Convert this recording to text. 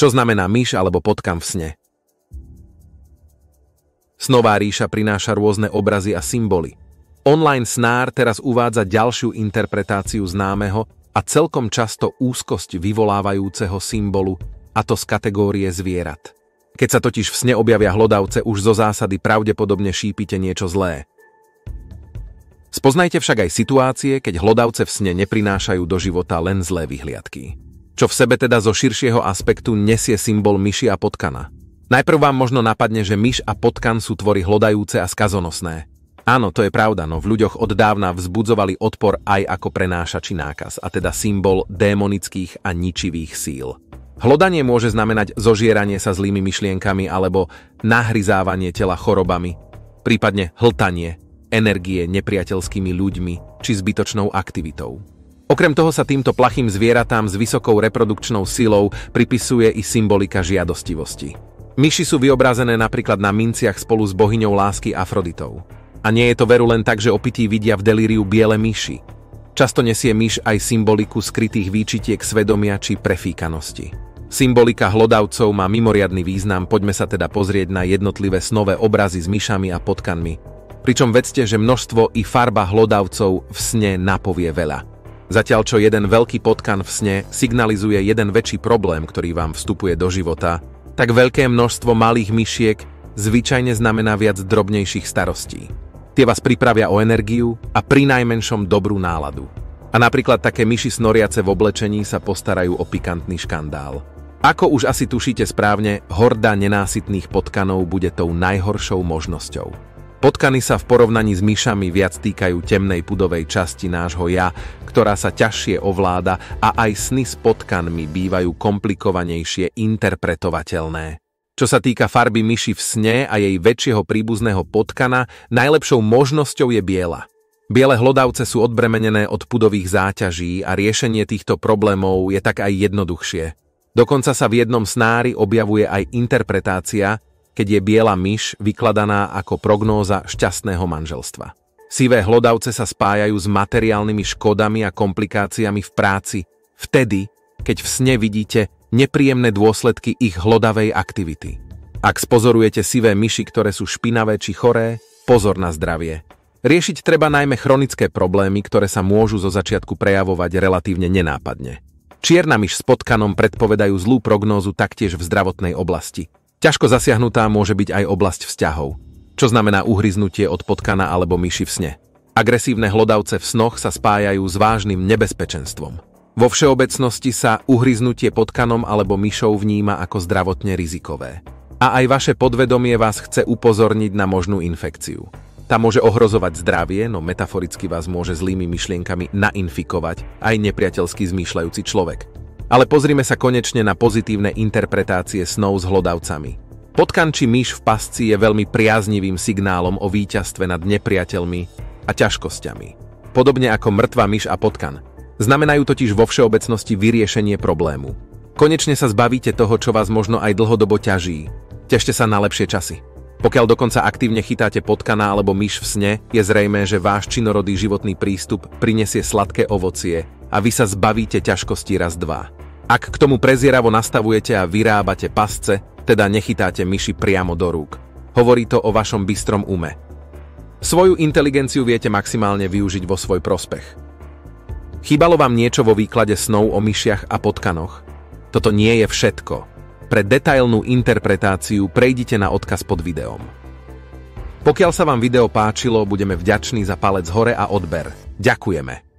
Čo znamená myš alebo potkan v sne? Snová ríša prináša rôzne obrazy a symboly. Online snár teraz uvádza ďalšiu interpretáciu známeho a celkom často úzkosť vyvolávajúceho symbolu, a to z kategórie zvierat. Keď sa totiž v sne objavia hlodavce, už zo zásady pravdepodobne šípite niečo zlé. Spoznajte však aj situácie, keď hlodavce v sne neprinášajú do života len zlé vyhliadky. Čo v sebe teda zo širšieho aspektu nesie symbol myši a potkana. Najprv vám možno napadne, že myš a potkan sú tvory hlodajúce a skazonosné. Áno, to je pravda, no v ľuďoch od dávna vzbudzovali odpor aj ako prenášači nákaz, a teda symbol démonických a ničivých síl. Hlodanie môže znamenať zožieranie sa zlými myšlienkami alebo nahryzávanie tela chorobami, prípadne hltanie energie nepriateľskými ľuďmi či zbytočnou aktivitou. Okrem toho sa týmto plachým zvieratám s vysokou reprodukčnou silou pripisuje i symbolika žiadostivosti. Myši sú vyobrazené napríklad na minciach spolu s bohyňou lásky Afroditou. A nie je to veru len tak, že opití vidia v delíriu biele myši. Často nesie myš aj symboliku skrytých výčitiek svedomia či prefíkanosti. Symbolika hlodavcov má mimoriadny význam, poďme sa teda pozrieť na jednotlivé snové obrazy s myšami a potkanmi. Pričom vedzte, že množstvo i farba hlodavcov v sne napovie veľa. Zatiaľ čo jeden veľký potkan v sne signalizuje jeden väčší problém, ktorý vám vstupuje do života, tak veľké množstvo malých myšiek zvyčajne znamená viac drobnejších starostí. Tie vás pripravia o energiu a prinajmenšom dobrú náladu. A napríklad také myši snoriace v oblečení sa postarajú o pikantný škandál. Ako už asi tušíte správne, horda nenásytných potkanov bude tou najhoršou možnosťou. Potkany sa v porovnaní s myšami viac týkajú temnej pudovej časti nášho ja, ktorá sa ťažšie ovláda, a aj sny s potkanmi bývajú komplikovanejšie interpretovateľné. Čo sa týka farby myši v sne a jej väčšieho príbuzného potkana, najlepšou možnosťou je biela. Biele hlodavce sú odbremenené od pudových záťaží a riešenie týchto problémov je tak aj jednoduchšie. Dokonca sa v jednom snári objavuje aj interpretácia, keď je biela myš vykladaná ako prognóza šťastného manželstva. Sivé hlodavce sa spájajú s materiálnymi škodami a komplikáciami v práci, vtedy, keď v sne vidíte nepríjemné dôsledky ich hlodavej aktivity. Ak spozorujete sivé myši, ktoré sú špinavé či choré, pozor na zdravie. Riešiť treba najmä chronické problémy, ktoré sa môžu zo začiatku prejavovať relatívne nenápadne. Čierna myš s potkanom predpovedajú zlú prognózu taktiež v zdravotnej oblasti. Ťažko zasiahnutá môže byť aj oblasť vzťahov, čo znamená uhryznutie od potkana alebo myši v sne. Agresívne hlodavce v snoch sa spájajú s vážnym nebezpečenstvom. Vo všeobecnosti sa uhryznutie potkanom alebo myšou vníma ako zdravotne rizikové. A aj vaše podvedomie vás chce upozorniť na možnú infekciu. Tá môže ohrozovať zdravie, no metaforicky vás môže zlými myšlienkami nainfikovať aj nepriateľsky zmýšľajúci človek. Ale pozrime sa konečne na pozitívne interpretácie snov s hlodavcami. Potkan či myš v pasci je veľmi priaznivým signálom o víťazstve nad nepriateľmi a ťažkosťami. Podobne ako mŕtva myš a potkan. Znamenajú totiž vo všeobecnosti vyriešenie problému. Konečne sa zbavíte toho, čo vás možno aj dlhodobo ťaží. Tešte sa na lepšie časy. Pokiaľ dokonca aktívne chytáte potkana alebo myš v sne, je zrejmé, že váš činorodý životný prístup prinesie sladké ovocie a vy sa zbavíte ťažkosti raz dva. Ak k tomu prezieravo nastavujete a vyrábate pasce, teda nechytáte myši priamo do rúk. Hovorí to o vašom bystrom ume. Svoju inteligenciu viete maximálne využiť vo svoj prospech. Chýbalo vám niečo vo výklade snov o myšiach a potkanoch? Toto nie je všetko. Pre detailnú interpretáciu prejdite na odkaz pod videom. Pokiaľ sa vám video páčilo, budeme vďační za palec hore a odber. Ďakujeme.